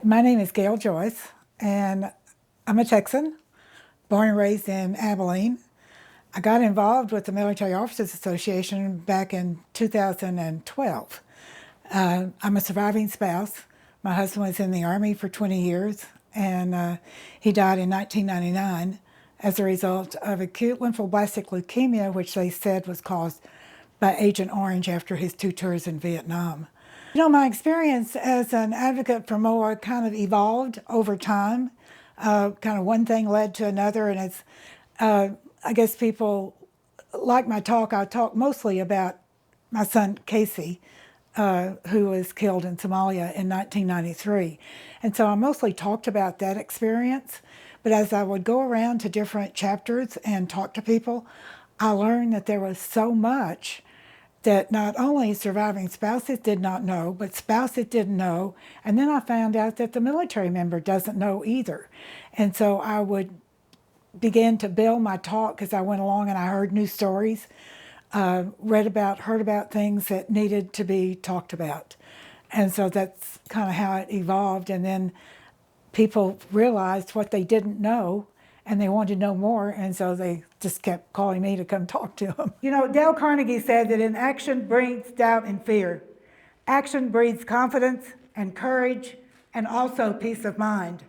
My name is Gail Joyce, and I'm a Texan, born and raised in Abilene. I got involved with the Military Officers Association back in 2012. I'm a surviving spouse. My husband was in the Army for 20 years, and he died in 1999 as a result of acute lymphoblastic leukemia, which they said was caused by Agent Orange after his 2 tours in Vietnam. My experience as an advocate for MOAA kind of evolved over time. Kind of one thing led to another, and I guess people like my talk. I talk mostly about my son Casey, who was killed in Somalia in 1993. And so I mostly talked about that experience. But as I would go around to different chapters and talk to people, I learned that there was so much that not only surviving spouses did not know, but spouses didn't know. And then I found out that the military member doesn't know either. And so I would begin to build my talk as I went along, and I heard new stories, heard about things that needed to be talked about. And so that's kind of how it evolved. And then people realized what they didn't know, and they wanted to know more, and so they just kept calling me to come talk to them. Dale Carnegie said that in action breeds doubt and fear. Action breeds confidence and courage and also peace of mind.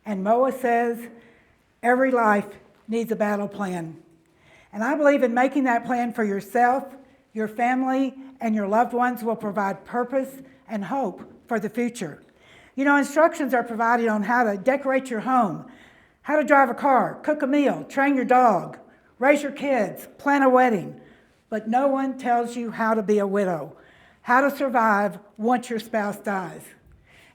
And MOAA says every life needs a battle plan. And I believe in making that plan for yourself, your family, and your loved ones will provide purpose and hope for the future. Instructions are provided on how to decorate your home, how to drive a car, cook a meal, train your dog, raise your kids, plan a wedding. But no one tells you how to be a widow, how to survive once your spouse dies.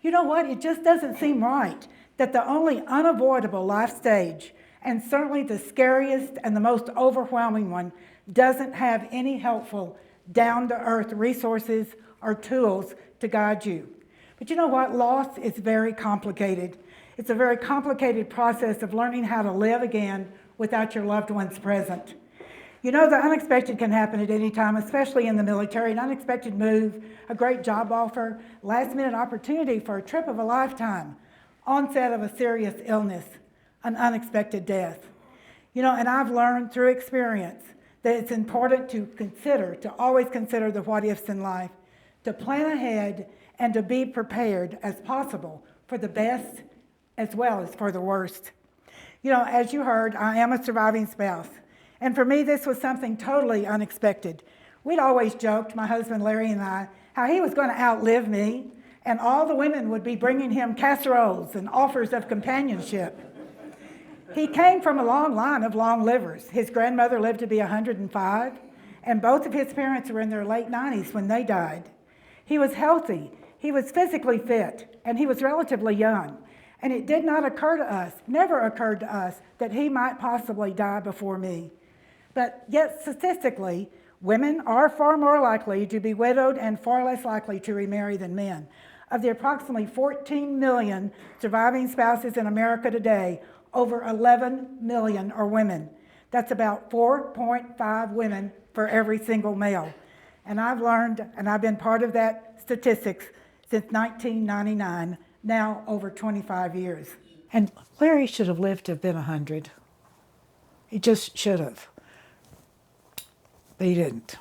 You know what? It just doesn't seem right that the only unavoidable life stage, and certainly the scariest and the most overwhelming one, doesn't have any helpful, down-to-earth resources or tools to guide you. But you know what? Loss is very complicated. It's a very complicated process of learning how to live again without your loved ones present. The unexpected can happen at any time, especially in the military. An unexpected move, a great job offer, last-minute opportunity for a trip of a lifetime, onset of a serious illness, an unexpected death. And I've learned through experience that it's important to always consider the what-ifs in life, to plan ahead and to be prepared as possible for the best as well as for the worst. As you heard, I am a surviving spouse. And for me, this was something totally unexpected. We'd always joked, my husband Larry and I, how he was going to outlive me, and all the women would be bringing him casseroles and offers of companionship. He came from a long line of long livers. His grandmother lived to be 105, and both of his parents were in their late 90s when they died. He was healthy, he was physically fit, and he was relatively young. And it did not occur to us, never occurred to us, that he might possibly die before me. But yet, statistically, women are far more likely to be widowed and far less likely to remarry than men. Of the approximately 14 million surviving spouses in America today, over 11 million are women. That's about 4.5 women for every single male. And I've learned, and I've been part of that statistics since 1999, now over 25 years. And Larry should have lived to have been 100. He just should have. But he didn't.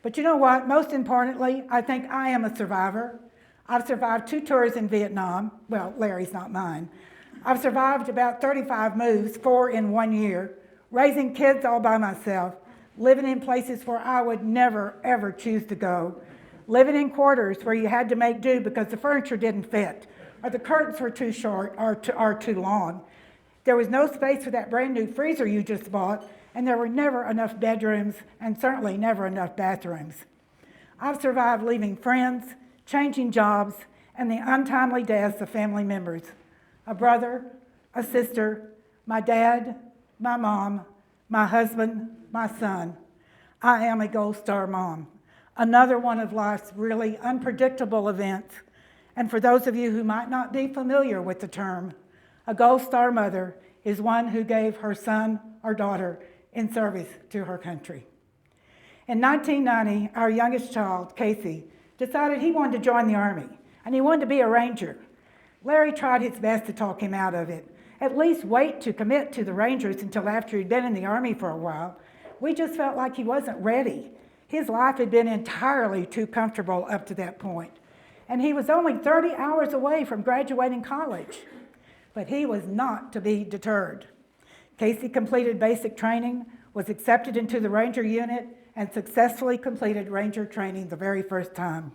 But you know what? Most importantly, I think I am a survivor. I've survived 2 tours in Vietnam. Well, Larry's not mine. I've survived about 35 moves, 4 in 1 year, raising kids all by myself, living in places where I would never, ever choose to go, living in quarters where you had to make do because the furniture didn't fit, or the curtains were too short or too long. There was no space for that brand new freezer you just bought, and there were never enough bedrooms, and certainly never enough bathrooms. I've survived leaving friends, changing jobs, and the untimely deaths of family members. A brother, a sister, my dad, my mom, my husband, my son. I am a Gold Star mom. Another one of life's really unpredictable events. And for those of you who might not be familiar with the term, a Gold Star mother is one who gave her son or daughter in service to her country. In 1990, our youngest child, Casey, decided he wanted to join the Army, and he wanted to be a Ranger. Larry tried his best to talk him out of it. At least wait to commit to the Rangers until after he'd been in the Army for a while. We just felt like he wasn't ready. His life had been entirely too comfortable up to that point. And he was only 30 hours away from graduating college. But he was not to be deterred. Casey completed basic training, was accepted into the Ranger unit, and successfully completed Ranger training the very first time.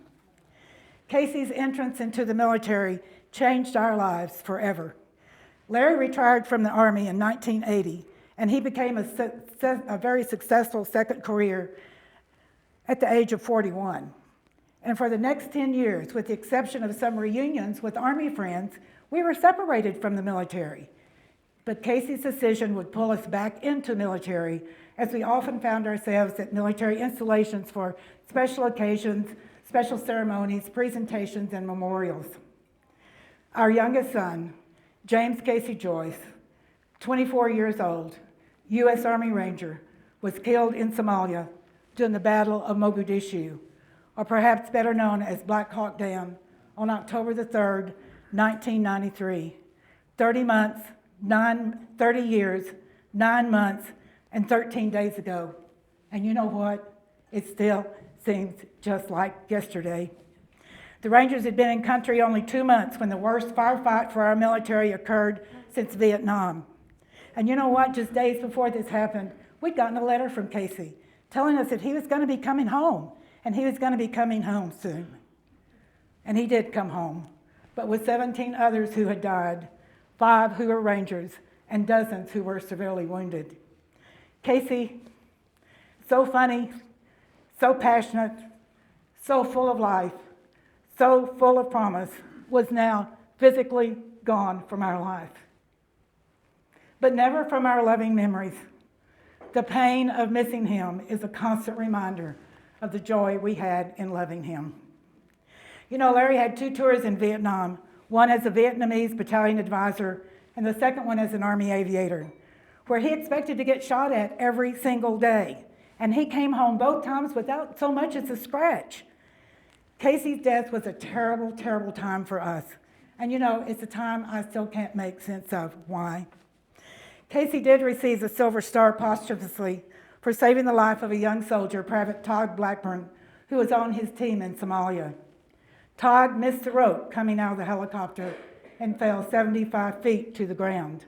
Casey's entrance into the military changed our lives forever. Larry retired from the Army in 1980, and he became a very successful second career at the age of 41. And for the next 10 years, with the exception of some reunions with Army friends, we were separated from the military. But Casey's decision would pull us back into military, as we often found ourselves at military installations for special occasions, special ceremonies, presentations, and memorials. Our youngest son, James Casey Joyce, 24 years old, U.S. Army Ranger, was killed in Somalia during the Battle of Mogadishu, or perhaps better known as Black Hawk Down, on October the 3rd, 1993. 30 years, 9 months, and 13 days ago. And you know what? It still seems just like yesterday. The Rangers had been in country only 2 months when the worst firefight for our military occurred since Vietnam. And you know what? Just days before this happened, we'd gotten a letter from Casey telling us that he was going to be coming home, and he was going to be coming home soon. And he did come home, but with 17 others who had died, 5 who were Rangers, and dozens who were severely wounded. Casey, so funny, so passionate, so full of life, so full of promise, was now physically gone from our life. But never from our loving memories. The pain of missing him is a constant reminder of the joy we had in loving him. You know, Larry had 2 tours in Vietnam, one as a Vietnamese battalion advisor and the second one as an Army aviator, where he expected to get shot at every single day. And he came home both times without so much as a scratch. Casey's death was a terrible, terrible time for us. And you know, it's a time I still can't make sense of. Why? Casey did receive the Silver Star posthumously for saving the life of a young soldier, Private Todd Blackburn, who was on his team in Somalia. Todd missed the rope coming out of the helicopter and fell 75 feet to the ground.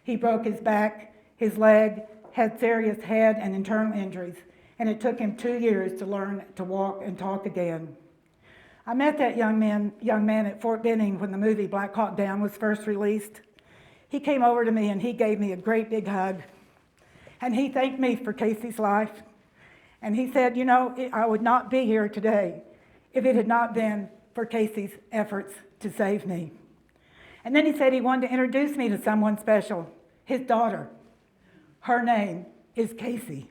He broke his back, his leg, had serious head and internal injuries, and it took him 2 years to learn to walk and talk again. I met that young man at Fort Benning when the movie Black Hawk Down was first released. He came over to me and he gave me a great big hug. And he thanked me for Casey's life. And he said, you know, I would not be here today if it had not been for Casey's efforts to save me. And then he said he wanted to introduce me to someone special, his daughter. Her name is Casey.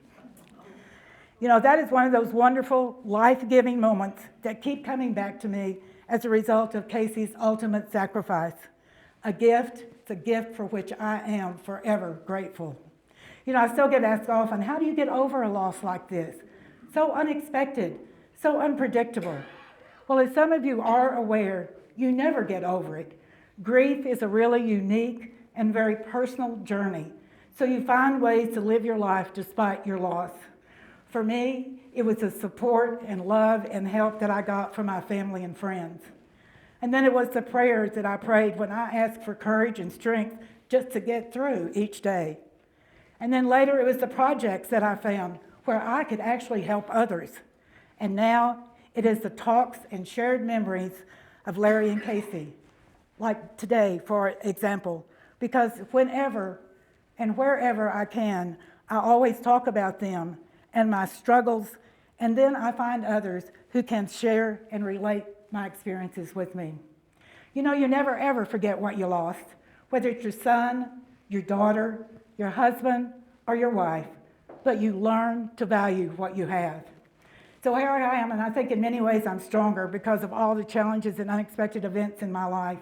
You know, that is one of those wonderful, life-giving moments that keep coming back to me as a result of Casey's ultimate sacrifice. A gift, it's a gift for which I am forever grateful. You know, I still get asked often, how do you get over a loss like this? So unexpected, so unpredictable. Well, as some of you are aware, you never get over it. Grief is a really unique and very personal journey. So you find ways to live your life despite your loss. For me, it was the support and love and help that I got from my family and friends. And then it was the prayers that I prayed when I asked for courage and strength just to get through each day. And then later it was the projects that I found where I could actually help others. And now it is the talks and shared memories of Larry and Casey, like today, for example, because whenever and wherever I can, I always talk about them and my struggles, and then I find others who can share and relate my experiences with me. You know, you never ever forget what you lost, whether it's your son, your daughter, your husband, or your wife, but you learn to value what you have. So here I am, and I think in many ways I'm stronger because of all the challenges and unexpected events in my life.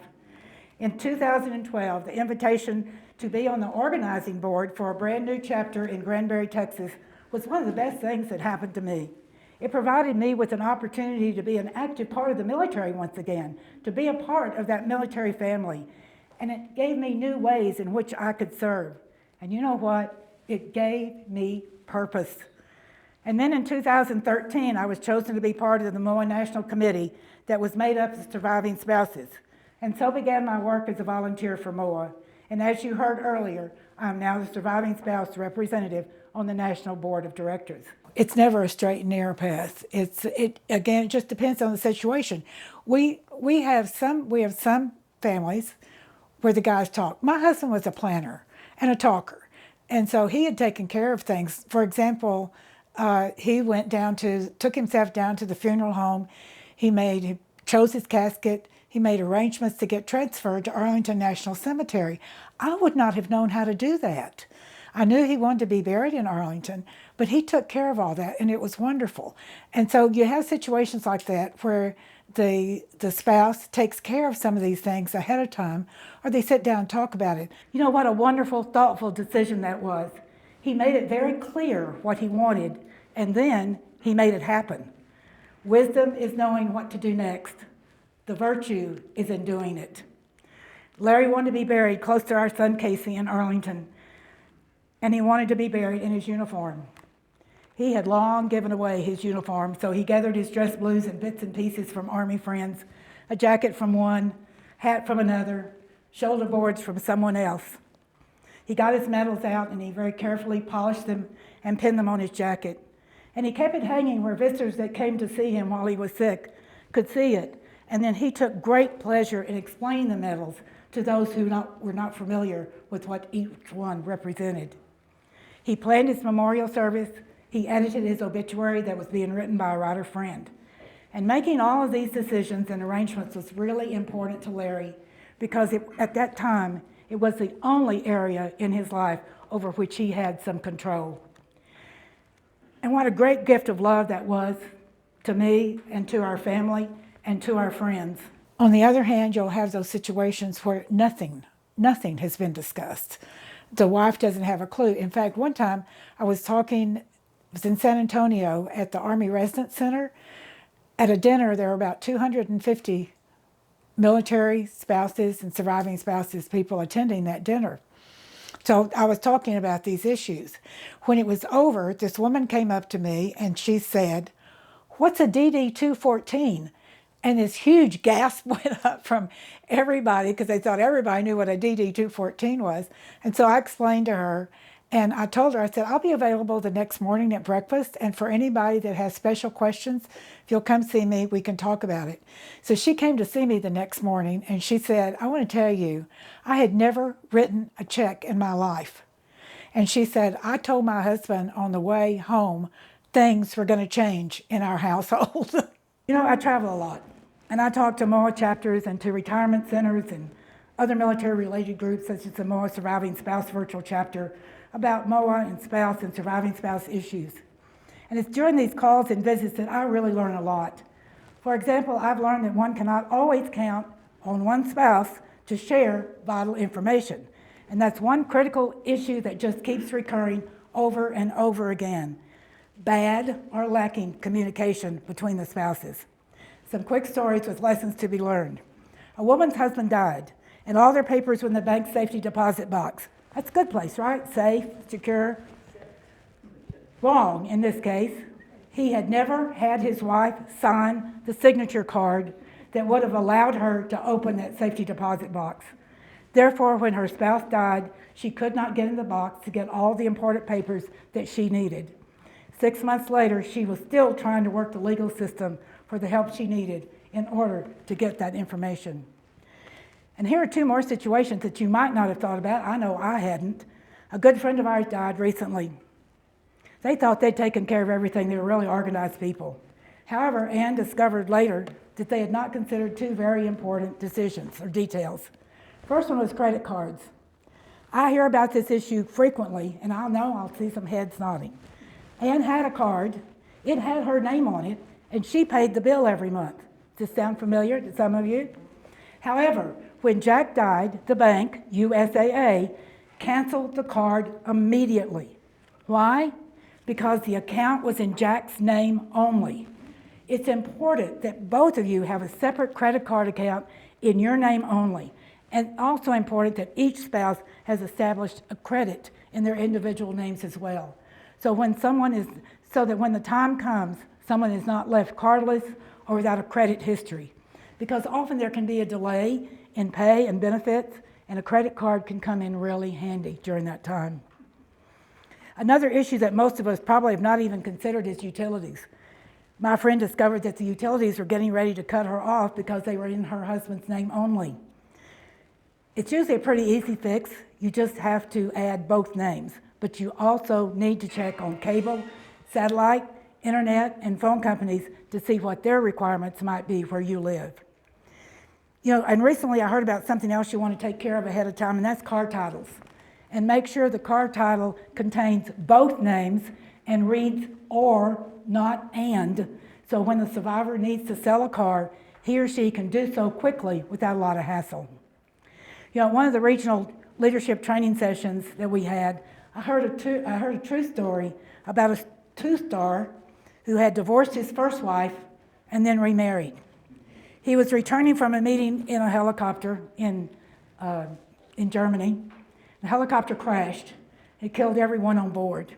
In 2012, the invitation to be on the organizing board for a brand new chapter in Granbury, Texas was one of the best things that happened to me. It provided me with an opportunity to be an active part of the military once again, to be a part of that military family. And it gave me new ways in which I could serve. And you know what? It gave me purpose. And then in 2013, I was chosen to be part of the MOAA National Committee that was made up of surviving spouses. And so began my work as a volunteer for MOAA. And as you heard earlier, I'm now the surviving spouse representative on the National Board of Directors. It's never a straight and narrow path. Again, it just depends on the situation. We have some families where the guys talk. My husband was a planner and a talker, and so he had taken care of things. For example, he took himself down to the funeral home. He chose his casket. He made arrangements to get transferred to Arlington National Cemetery. I would not have known how to do that. I knew he wanted to be buried in Arlington, but he took care of all that, and it was wonderful. And so you have situations like that where the spouse takes care of some of these things ahead of time, or they sit down and talk about it. You know what a wonderful, thoughtful decision that was. He made it very clear what he wanted, and then he made it happen. Wisdom is knowing what to do next. The virtue is in doing it. Larry wanted to be buried close to our son Casey in Arlington, and he wanted to be buried in his uniform. He had long given away his uniform, so he gathered his dress blues and bits and pieces from Army friends, a jacket from one, hat from another, shoulder boards from someone else. He got his medals out and he very carefully polished them and pinned them on his jacket. And he kept it hanging where visitors that came to see him while he was sick could see it. And then he took great pleasure in explaining the medals to those who were not familiar with what each one represented. He planned his memorial service. He edited his obituary that was being written by a writer friend. And making all of these decisions and arrangements was really important to Larry because at that time, it was the only area in his life over which he had some control. And what a great gift of love that was to me and to our family and to our friends. On the other hand, you'll have those situations where nothing has been discussed. The wife doesn't have a clue. In fact, one time I was in San Antonio at the Army Residence Center. At a dinner, there were about 250 military spouses and surviving spouses, people attending that dinner. So I was talking about these issues. When it was over, this woman came up to me and she said, "What's a DD-214?" And this huge gasp went up from everybody because they thought everybody knew what a DD-214 was. And so I explained to her, and I told her, I said, "I'll be available the next morning at breakfast, and for anybody that has special questions, if you'll come see me, we can talk about it." So she came to see me the next morning, and she said, "I want to tell you, I had never written a check in my life." And she said, "I told my husband on the way home things were going to change in our household." You know, I travel a lot, and I talk to MOAA chapters and to retirement centers and other military-related groups, such as the MOAA Surviving Spouse Virtual Chapter, about MOAA and spouse and surviving spouse issues. And it's during these calls and visits that I really learn a lot. For example, I've learned that one cannot always count on one spouse to share vital information. And that's one critical issue that just keeps recurring over and over again. Bad or lacking communication between the spouses. Some quick stories with lessons to be learned. A woman's husband died, and all their papers were in the bank safety deposit box. That's a good place, right? Safe, secure. Wrong in this case. He had never had his wife sign the signature card that would have allowed her to open that safety deposit box. Therefore, when her spouse died, she could not get in the box to get all the important papers that she needed. 6 months later, she was still trying to work the legal system for the help she needed in order to get that information. And here are two more situations that you might not have thought about. I know I hadn't. A good friend of ours died recently. They thought they'd taken care of everything. They were really organized people. However, Anne discovered later that they had not considered two very important decisions or details. First one was credit cards. I hear about this issue frequently, and I'll see some heads nodding. Anne had a card. It had her name on it, and she paid the bill every month. Does this sound familiar to some of you? However, when Jack died, the bank, USAA, canceled the card immediately. Why? because the account was in Jack's name only. It's important that both of you have a separate credit card account in your name only, and also important that each spouse has established a credit in their individual names as well. So that when the time comes, someone is not left cardless or without a credit history. Because often there can be a delay in pay and benefits, and a credit card can come in really handy during that time. Another issue that most of us probably have not even considered is utilities. My friend discovered that the utilities were getting ready to cut her off because they were in her husband's name only. It's usually a pretty easy fix. You just have to add both names, but you also need to check on cable, satellite, internet, and phone companies to see what their requirements might be where you live. And recently I heard about something else you want to take care of ahead of time, and that's car titles. And make sure the car title contains both names and reads or, not and, so when the survivor needs to sell a car, he or she can do so quickly without a lot of hassle. One of the regional leadership training sessions that we had, I heard a true story about a two-star who had divorced his first wife and then remarried. He was returning from a meeting in a helicopter in Germany. The helicopter crashed. It killed everyone on board.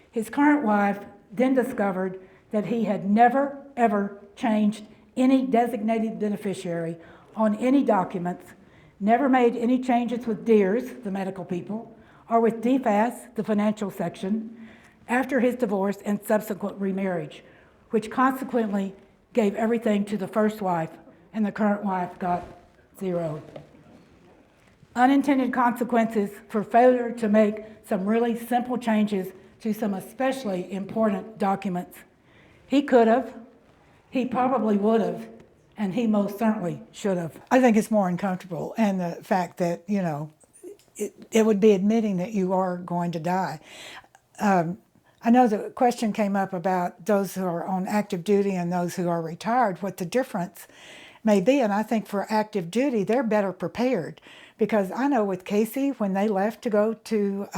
His current wife then discovered that he had never, ever changed any designated beneficiary on any documents, never made any changes with DEERS, the medical people, or with DFAS, the financial section, after his divorce and subsequent remarriage, which consequently gave everything to the first wife, and the current wife got zero. Unintended consequences for failure to make some really simple changes to some especially important documents. He could have, he probably would have, and he most certainly should have. I think it's more uncomfortable, and the fact that, it would be admitting that you are going to die. I know the question came up about those who are on active duty and those who are retired, what the difference may be, and I think for active duty, they're better prepared. Because I know with Casey, when they left to go to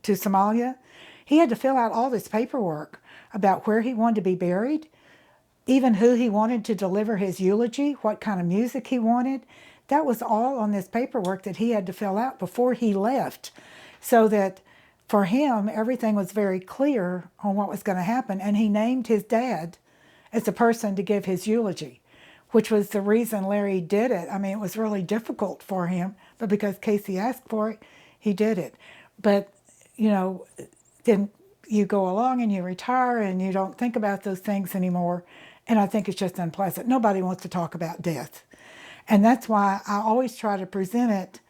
Somalia, he had to fill out all this paperwork about where he wanted to be buried, even who he wanted to deliver his eulogy, what kind of music he wanted. That was all on this paperwork that he had to fill out before he left, so that for him, everything was very clear on what was going to happen, and he named his dad as the person to give his eulogy, which was the reason Larry did it. I mean, it was really difficult for him, but because Casey asked for it, he did it. But, then you go along and you retire and you don't think about those things anymore, and I think it's just unpleasant. Nobody wants to talk about death. And that's why I always try to present it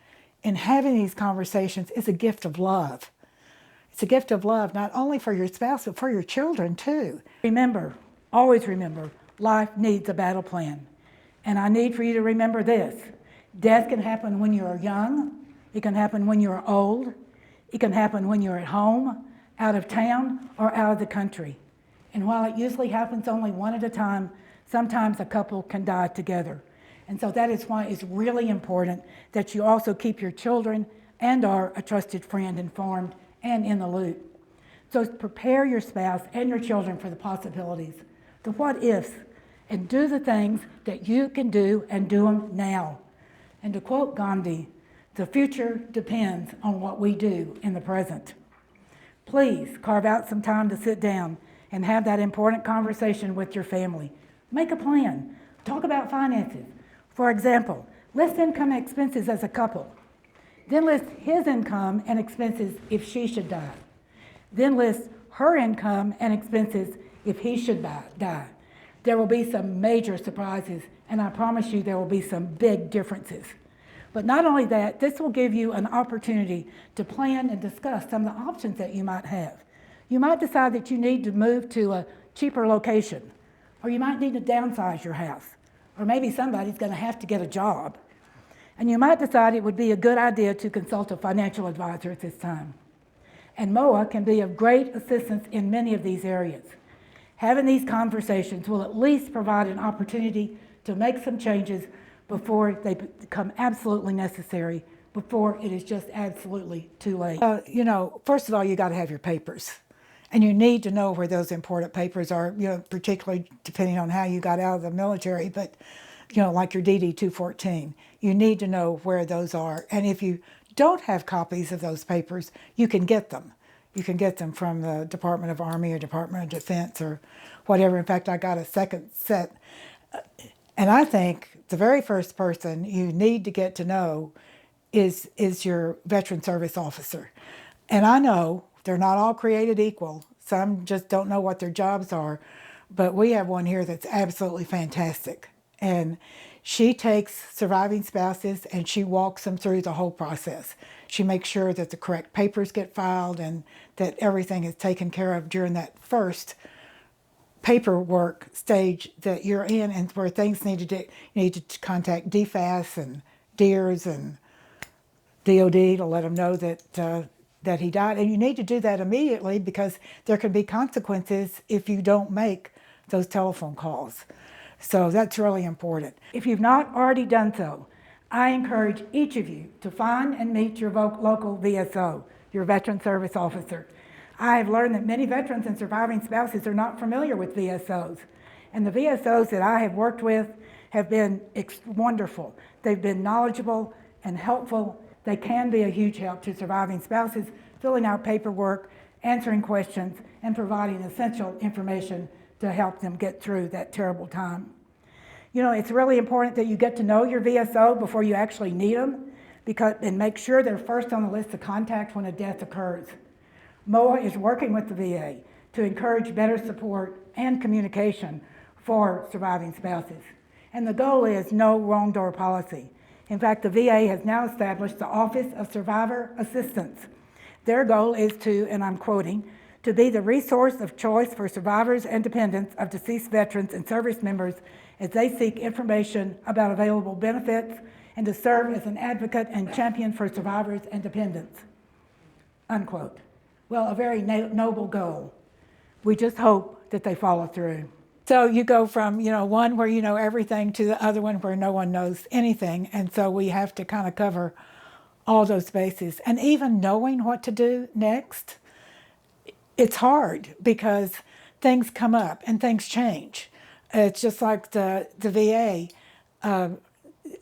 in having these conversations as a gift of love. It's a gift of love, not only for your spouse, but for your children too. Remember, always remember, life needs a battle plan. And I need for you to remember this. Death can happen when you're young. It can happen when you're old. It can happen when you're at home, out of town, or out of the country. And while it usually happens only one at a time, sometimes a couple can die together. And so that is why it's really important that you also keep your children and/or a trusted friend informed and in the loop. So prepare your spouse and your children for the possibilities, the what ifs, and do the things that you can do and do them now. And to quote Gandhi, the future depends on what we do in the present. Please carve out some time to sit down and have that important conversation with your family. Make a plan. Talk about finances. For example, list income and expenses as a couple. Then list his income and expenses if she should die. Then list her income and expenses if he should die. There will be some major surprises, and I promise you there will be some big differences. But not only that, this will give you an opportunity to plan and discuss some of the options that you might have. You might decide that you need to move to a cheaper location, or you might need to downsize your house, or maybe somebody's going to have to get a job. And you might decide it would be a good idea to consult a financial advisor at this time. And MOAA can be of great assistance in many of these areas. Having these conversations will at least provide an opportunity to make some changes before they become absolutely necessary, before it is just absolutely too late. First of all, you got to have your papers. And you need to know where those important papers are, particularly depending on how you got out of the military, but like your DD 214. You need to know where those are. And if you don't have copies of those papers, you can get them. You can get them from the Department of Army or Department of Defense or whatever. In fact, I got a second set. And I think the very first person you need to get to know is your veteran service officer. And I know they're not all created equal. Some just don't know what their jobs are. But we have one here that's absolutely fantastic. And she takes surviving spouses and she walks them through the whole process. She makes sure that the correct papers get filed and that everything is taken care of during that first paperwork stage that you're in, and where things need to contact DFAS and DEERS and DOD to let them know that he died. And you need to do that immediately because there can be consequences if you don't make those telephone calls. So that's really important. If you've not already done so, I encourage each of you to find and meet your local VSO, your Veteran Service Officer. I have learned that many veterans and surviving spouses are not familiar with VSOs. And the VSOs that I have worked with have been wonderful. They've been knowledgeable and helpful. They can be a huge help to surviving spouses, filling out paperwork, answering questions, and providing essential information to help them get through that terrible time. It's really important that you get to know your VSO before you actually need them, and make sure they're first on the list of contacts when a death occurs. MOAA is working with the VA to encourage better support and communication for surviving spouses. And the goal is no wrong door policy. In fact, the VA has now established the Office of Survivor Assistance. Their goal is to, and I'm quoting, to be the resource of choice for survivors and dependents of deceased veterans and service members as they seek information about available benefits, and to serve as an advocate and champion for survivors and dependents, unquote. Well, a very noble goal. We just hope that they follow through. So you go from, one where you know everything to the other one where no one knows anything. And so we have to kind of cover all those bases. And even knowing what to do next, it's hard because things come up and things change. It's just like the VA.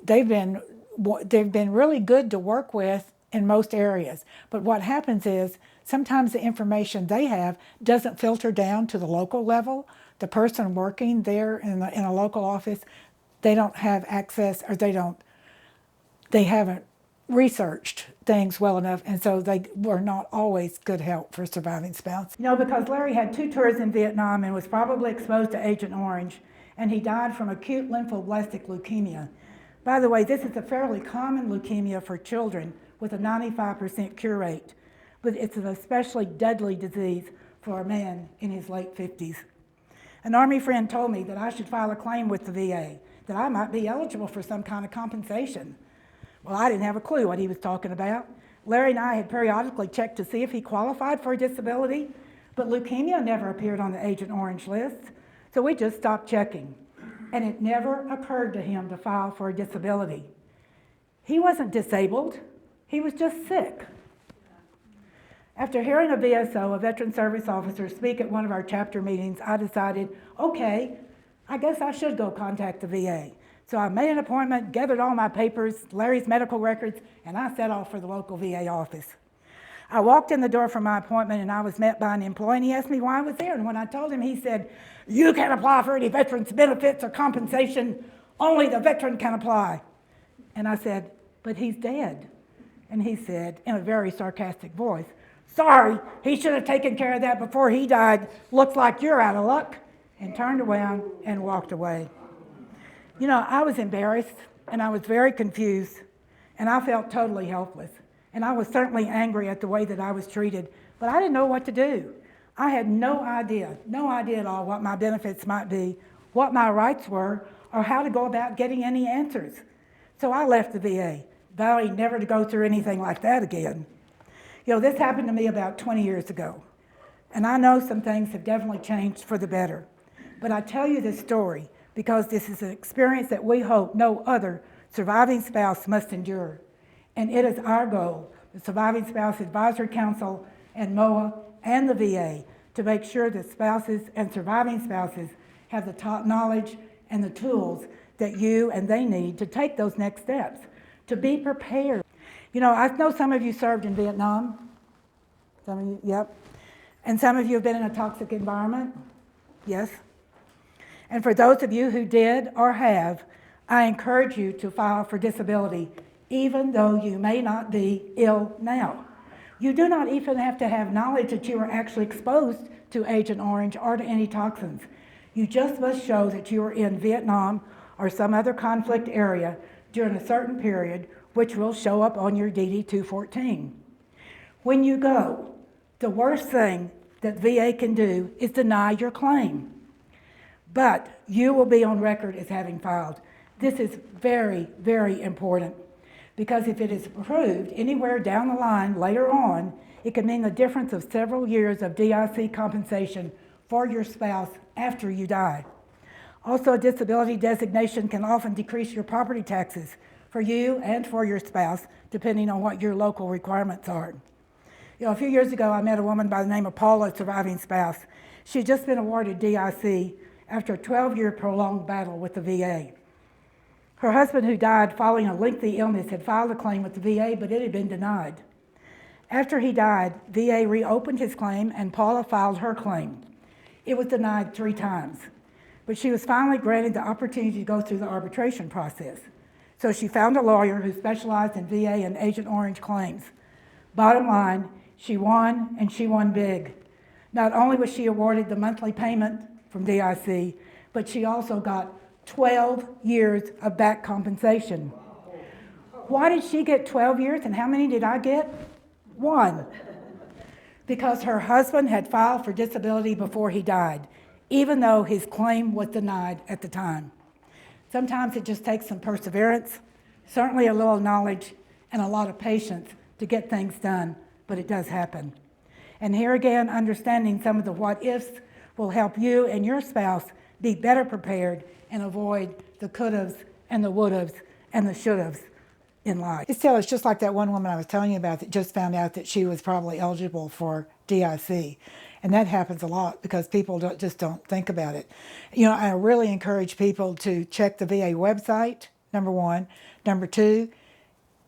They've been really good to work with in most areas. But what happens is sometimes the information they have doesn't filter down to the local level. The person working there in a local office, they don't have access, or they haven't researched things well enough, and so they were not always good help for surviving spouse. Because Larry had 2 tours in Vietnam and was probably exposed to Agent Orange, and he died from acute lymphoblastic leukemia. By the way, this is a fairly common leukemia for children with a 95% cure rate, but it's an especially deadly disease for a man in his late 50s. An Army friend told me that I should file a claim with the VA, that I might be eligible for some kind of compensation. Well, I didn't have a clue what he was talking about. Larry and I had periodically checked to see if he qualified for a disability, but leukemia never appeared on the Agent Orange list, so we just stopped checking. And it never occurred to him to file for a disability. He wasn't disabled, he was just sick. After hearing a VSO, a veteran service officer, speak at one of our chapter meetings, I decided, okay, I guess I should go contact the VA. So I made an appointment, gathered all my papers, Larry's medical records, and I set off for the local VA office. I walked in the door for my appointment and I was met by an employee, and he asked me why I was there. And when I told him, he said, "You can't apply for any veterans benefits or compensation. Only the veteran can apply." And I said, "But he's dead." And he said, in a very sarcastic voice, "Sorry, he should have taken care of that before he died. Looks like you're out of luck," and turned around and walked away. I was embarrassed and I was very confused, and I felt totally helpless. And I was certainly angry at the way that I was treated, but I didn't know what to do. I had no idea at all what my benefits might be, what my rights were, or how to go about getting any answers. So I left the VA, vowing never to go through anything like that again. This happened to me about 20 years ago, and I know some things have definitely changed for the better. But I tell you this story because this is an experience that we hope no other surviving spouse must endure. And it is our goal, the Surviving Spouse Advisory Council and MOAA and the VA, to make sure that spouses and surviving spouses have the top knowledge and the tools that you and they need to take those next steps, to be prepared. You know, I know some of you served in Vietnam. Some of you, yep. And some of you have been in a toxic environment. Yes. And for those of you who did or have, I encourage you to file for disability, even though you may not be ill now. You do not even have to have knowledge that you were actually exposed to Agent Orange or to any toxins. You just must show that you were in Vietnam or some other conflict area during a certain period, which will show up on your DD-214. When you go, the worst thing that VA can do is deny your claim. But you will be on record as having filed. This is very, very important, because if it is approved anywhere down the line later on, it could mean the difference of several years of DIC compensation for your spouse after you die. Also, a disability designation can often decrease your property taxes for you and for your spouse, depending on what your local requirements are. You know, a few years ago, I met a woman by the name of Paula, a surviving spouse. She had just been awarded DIC after a 12-year prolonged battle with the VA. Her husband, who died following a lengthy illness, had filed a claim with the VA, but it had been denied. After he died, VA reopened his claim and Paula filed her claim. It was denied 3 times, but she was finally granted the opportunity to go through the arbitration process. So she found a lawyer who specialized in VA and Agent Orange claims. Bottom line, she won, and she won big. Not only was she awarded the monthly payment from DIC, but she also got 12 years of back compensation. Why did she get 12 years and how many did I get? 1. Because her husband had filed for disability before he died, even though his claim was denied at the time. Sometimes it just takes some perseverance, certainly a little knowledge, and a lot of patience to get things done, but it does happen. And here again, understanding some of the what-ifs will help you and your spouse be better prepared and avoid the could-haves and the would-haves and the should-haves in life. It's just like that one woman I was telling you about that just found out that she was probably eligible for DIC. And that happens a lot because people just don't think about it. You know, I really encourage people to check the VA website, number 1. Number 2,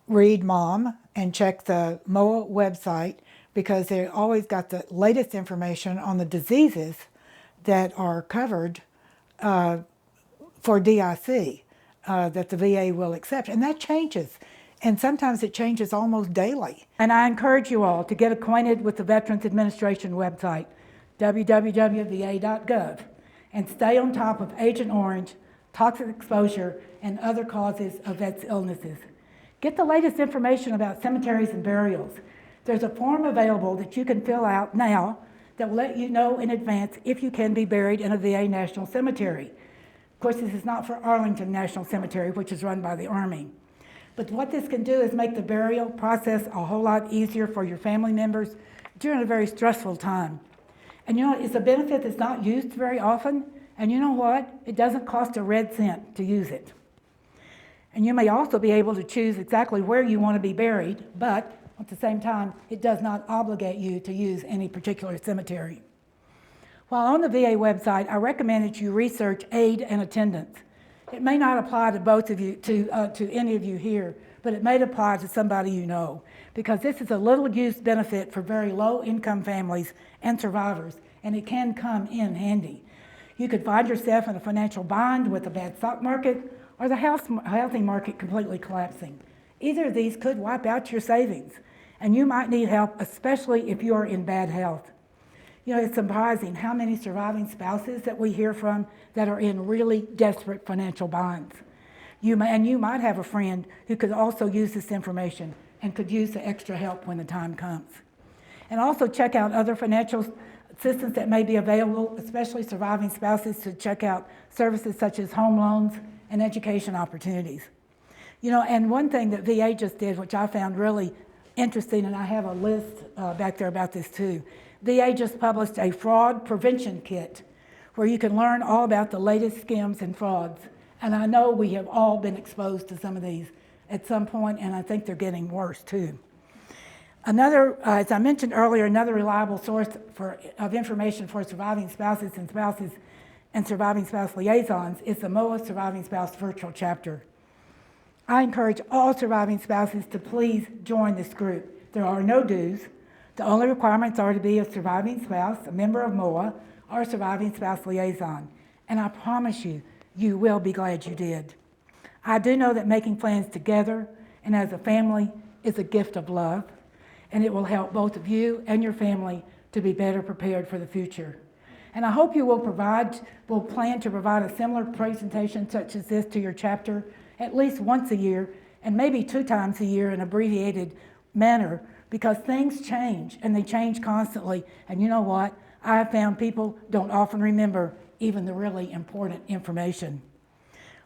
read MOM and check the MOAA website, because they always got the latest information on the diseases that are covered for DIC that the VA will accept. And that changes. And sometimes it changes almost daily. And I encourage you all to get acquainted with the Veterans Administration website, www.va.gov, and stay on top of Agent Orange, toxic exposure, and other causes of vets' illnesses. Get the latest information about cemeteries and burials. There's a form available that you can fill out now that will let you know in advance if you can be buried in a VA National Cemetery. Of course, this is not for Arlington National Cemetery, which is run by the Army. But what this can do is make the burial process a whole lot easier for your family members during a very stressful time. And you know, it's a benefit that's not used very often. And you know what? It doesn't cost a red cent to use it. And you may also be able to choose exactly where you want to be buried, but at the same time, it does not obligate you to use any particular cemetery. While on the VA website, I recommend that you research aid and attendance. It may not apply to both of you, to any of you here, but it may apply to somebody you know, because this is a little used benefit for very low income families and survivors, and it can come in handy. You could find yourself in a financial bind with a bad stock market or the housing market completely collapsing. Either of these could wipe out your savings, and you might need help, especially if you are in bad health. You know, it's surprising how many surviving spouses that we hear from that are in really desperate financial binds. You might have a friend who could also use this information and could use the extra help when the time comes. And also check out other financial assistance that may be available, especially surviving spouses, to check out services such as home loans and education opportunities. You know, and one thing that VA just did, which I found really interesting, and I have a list back there about this too. VA just published a fraud prevention kit where you can learn all about the latest scams and frauds. And I know we have all been exposed to some of these at some point, and I think they're getting worse too. As I mentioned earlier, another reliable source of information for surviving spouses and surviving spouse liaisons is the MOAA Surviving Spouse Virtual Chapter. I encourage all surviving spouses to please join this group. There are no dues. The only requirements are to be a surviving spouse, a member of MOAA, or a surviving spouse liaison. And I promise you, you will be glad you did. I do know that making plans together and as a family is a gift of love, and it will help both of you and your family to be better prepared for the future. And I hope you will plan to provide a similar presentation such as this to your chapter at least once a year, and maybe 2 times a year in an abbreviated manner, because things change, and they change constantly. And you know what? I have found people don't often remember even the really important information.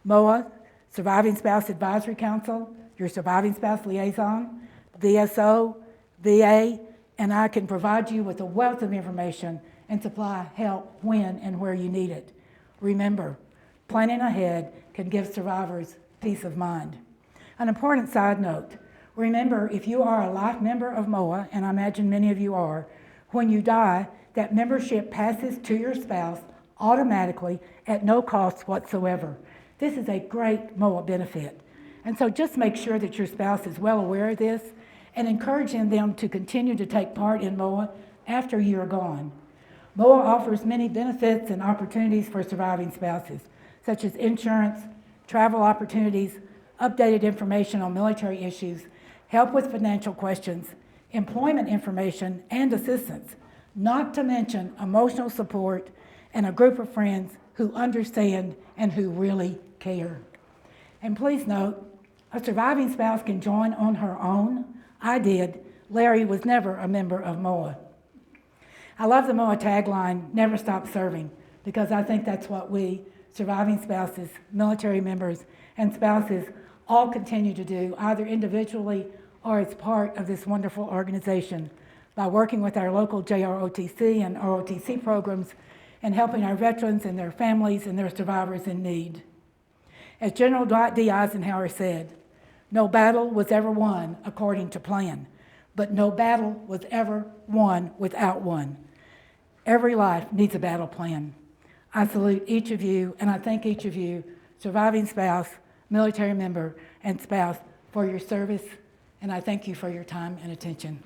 MOAA, Surviving Spouse Advisory Council, your surviving spouse liaison, VSO, VA, and I can provide you with a wealth of information and supply help when and where you need it. Remember, planning ahead can give survivors peace of mind. An important side note, remember, if you are a life member of MOAA, and I imagine many of you are, when you die, that membership passes to your spouse automatically at no cost whatsoever. This is a great MOAA benefit. And so just make sure that your spouse is well aware of this and encouraging them to continue to take part in MOAA after you're gone. MOAA offers many benefits and opportunities for surviving spouses, such as insurance, travel opportunities, updated information on military issues, help with financial questions, employment information and assistance, not to mention emotional support and a group of friends who understand and who really care. And please note, a surviving spouse can join on her own. I did. Larry was never a member of MOAA. I love the MOAA tagline, never stop serving, because I think that's what we, surviving spouses, military members, and spouses all continue to do, either individually or as part of this wonderful organization, by working with our local JROTC and ROTC programs and helping our veterans and their families and their survivors in need. As General Dwight D. Eisenhower said, no battle was ever won according to plan, but no battle was ever won without one. Every life needs a battle plan. I salute each of you, and I thank each of you, surviving spouse, military member, and spouse, for your service, and I thank you for your time and attention.